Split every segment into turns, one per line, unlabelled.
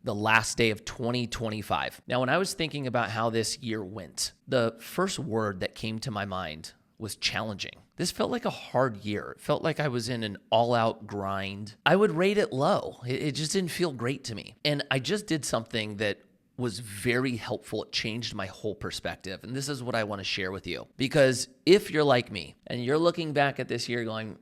the last day of 2025. Now, when I was thinking about how this year went, the first word that came to my mind was challenging. This felt like a hard year. It felt like I was in an all-out grind. I would rate it low. It just didn't feel great to me. And I just did something that was very helpful. It changed my whole perspective. And this is what I want to share with you. Because if you're like me and you're looking back at this year going,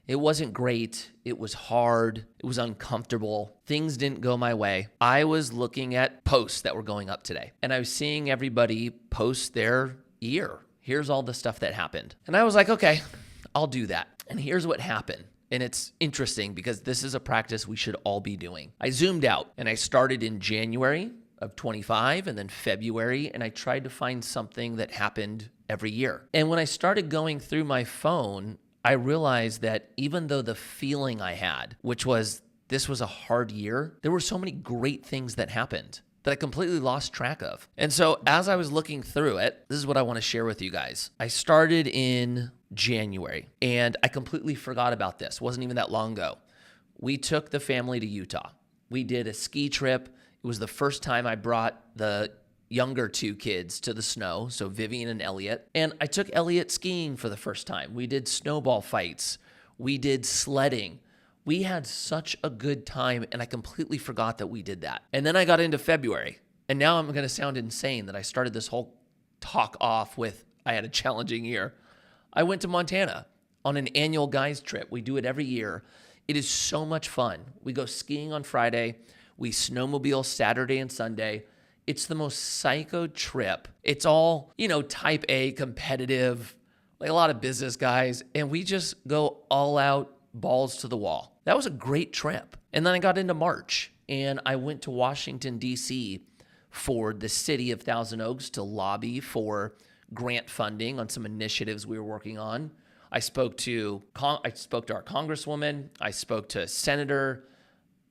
it wasn't great. It was hard. It was uncomfortable. Things didn't go my way. I was looking at posts that were going up today, and I was seeing everybody post their year. Here's all the stuff that happened. And I was like, okay, I'll do that. And here's what happened. And it's interesting because this is a practice we should all be doing. I zoomed out and I started in January of 25 and then February, and I tried to find something that happened every year. And when I started going through my phone, I realized that even though the feeling I had, which was this was a hard year, there were so many great things that happened that I completely lost track of. And so as I was looking through it, this is what I want to share with you guys. I started in January and I completely forgot about this. It wasn't even that long ago. We took the family to Utah. We did a ski trip. It was the first time I brought the younger two kids to the snow, so Vivian and Elliot. And I took Elliot skiing for the first time. We did snowball fights. We did sledding. We had such a good time, and I completely forgot that we did that. And then I got into February, and now I'm going to sound insane that I started this whole talk off with I had a challenging year. I went to Montana on an annual guys trip. We do it every year. It is so much fun. We go skiing on Friday. We snowmobile Saturday and Sunday. It's the most psycho trip. It's all, type A, competitive, like a lot of business guys, and we just go all out, balls to the wall. That was a great trip. And then I got into March, and I went to Washington, D.C. for the city of Thousand Oaks to lobby for grant funding on some initiatives we were working on. I spoke to our congresswoman. I spoke to a senator.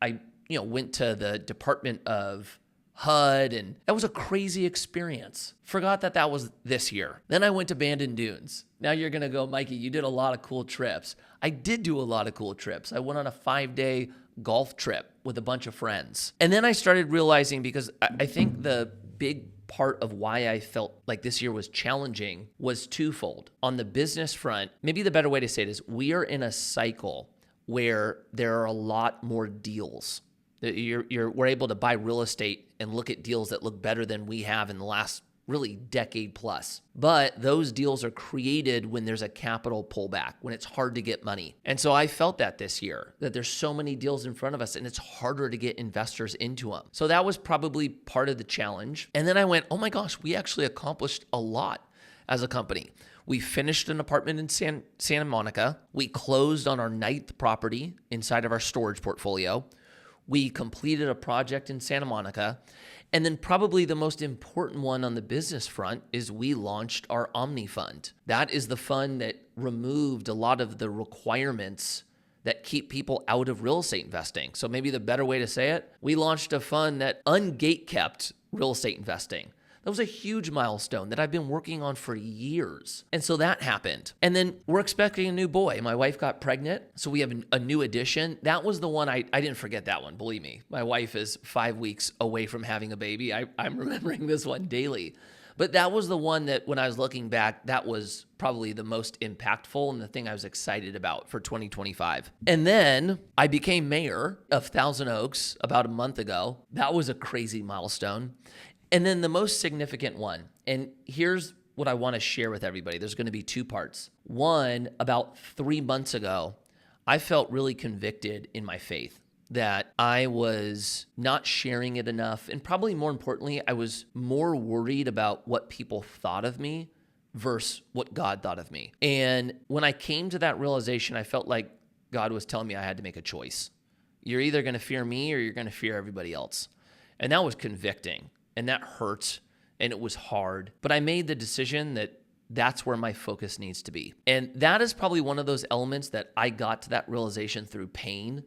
I went to the Department of HUD, and that was a crazy experience. Forgot that was this year. Then I went to Bandon Dunes. Now you're going to go, Mikey, you did a lot of cool trips. I did do a lot of cool trips. I went on a 5-day golf trip with a bunch of friends. And then I started realizing, because I think the big part of why I felt like this year was challenging was twofold. On the business front, maybe the better way to say it is we are in a cycle where there are a lot more deals. We're able to buy real estate and look at deals that look better than we have in the last really decade plus. But those deals are created when there's a capital pullback, when it's hard to get money. And so I felt that this year, that there's so many deals in front of us and it's harder to get investors into them. So that was probably part of the challenge. And then I went, oh my gosh, we actually accomplished a lot as a company. We finished an apartment in Santa Monica. We closed on our 9th property inside of our storage portfolio. We completed a project in Santa Monica. And then probably the most important one on the business front is we launched our Omni Fund. That is the fund that removed a lot of the requirements that keep people out of real estate investing. So maybe the better way to say it, we launched a fund that ungate-kept real estate investing. That was a huge milestone that I've been working on for years. And so that happened. And then we're expecting a new boy. My wife got pregnant, so we have a new addition. That was the one, I didn't forget that one, believe me. My wife is 5 weeks away from having a baby. I'm remembering this one daily. But that was the one that when I was looking back, that was probably the most impactful and the thing I was excited about for 2025. And then I became mayor of Thousand Oaks about a month ago. That was a crazy milestone. And then the most significant one, and here's what I want to share with everybody. There's going to be 2 parts. One, about 3 months ago, I felt really convicted in my faith that I was not sharing it enough. And probably more importantly, I was more worried about what people thought of me versus what God thought of me. And when I came to that realization, I felt like God was telling me I had to make a choice. You're either going to fear me or you're going to fear everybody else. And that was convicting. And that hurt, and it was hard. But I made the decision that that's where my focus needs to be. And that is probably one of those elements that I got to that realization through pain.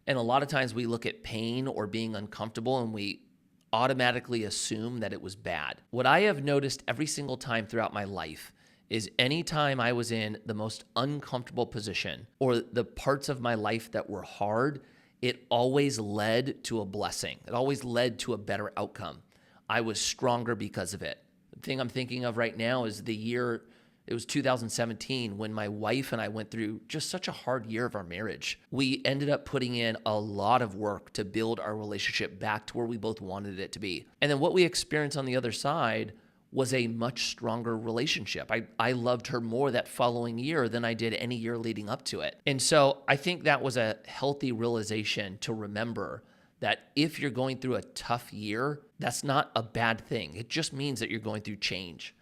And a lot of times we look at pain or being uncomfortable and we automatically assume that it was bad. What I have noticed every single time throughout my life is anytime I was in the most uncomfortable position or the parts of my life that were hard, it always led to a blessing. It always led to a better outcome. I was stronger because of it. The thing I'm thinking of right now is the year, it was 2017, when my wife and I went through just such a hard year of our marriage. We ended up putting in a lot of work to build our relationship back to where we both wanted it to be. And then what we experienced on the other side was a much stronger relationship. I loved her more that following year than I did any year leading up to it. And so I think that was a healthy realization to remember that if you're going through a tough year, that's not a bad thing. It just means that you're going through change.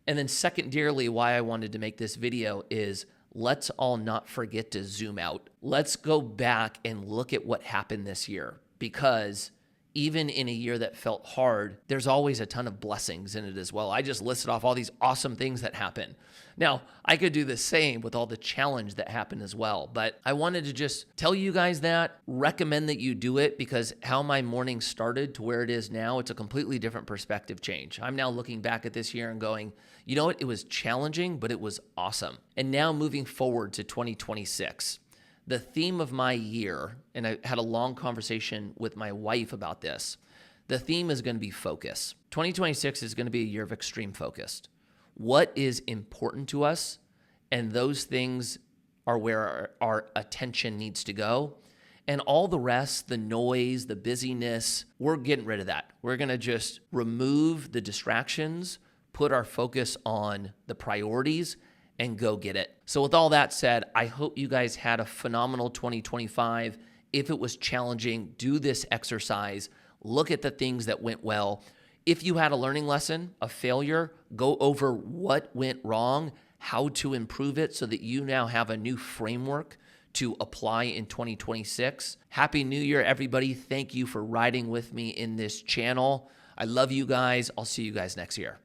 And then secondarily, why I wanted to make this video is let's all not forget to zoom out. Let's go back and look at what happened this year, because even in a year that felt hard, there's always a ton of blessings in it as well. I just listed off all these awesome things that happen. Now, I could do the same with all the challenge that happened as well, but I wanted to just tell you guys that, recommend that you do it, because how my morning started to where it is now, it's a completely different perspective change. I'm now looking back at this year and going, you know what? It was challenging, but it was awesome. And now moving forward to 2026. The theme of my year, and I had a long conversation with my wife about this, the theme is going to be focus. 2026 is going to be a year of extreme focus. What is important to us, and those things are where our attention needs to go. And all the rest, the noise, the busyness, we're getting rid of that. We're going to just remove the distractions, put our focus on the priorities, and go get it. So with all that said, I hope you guys had a phenomenal 2025. If it was challenging, do this exercise. Look at the things that went well. If you had a learning lesson, a failure, go over what went wrong, how to improve it so that you now have a new framework to apply in 2026. Happy New Year, everybody. Thank you for riding with me in this channel. I love you guys. I'll see you guys next year.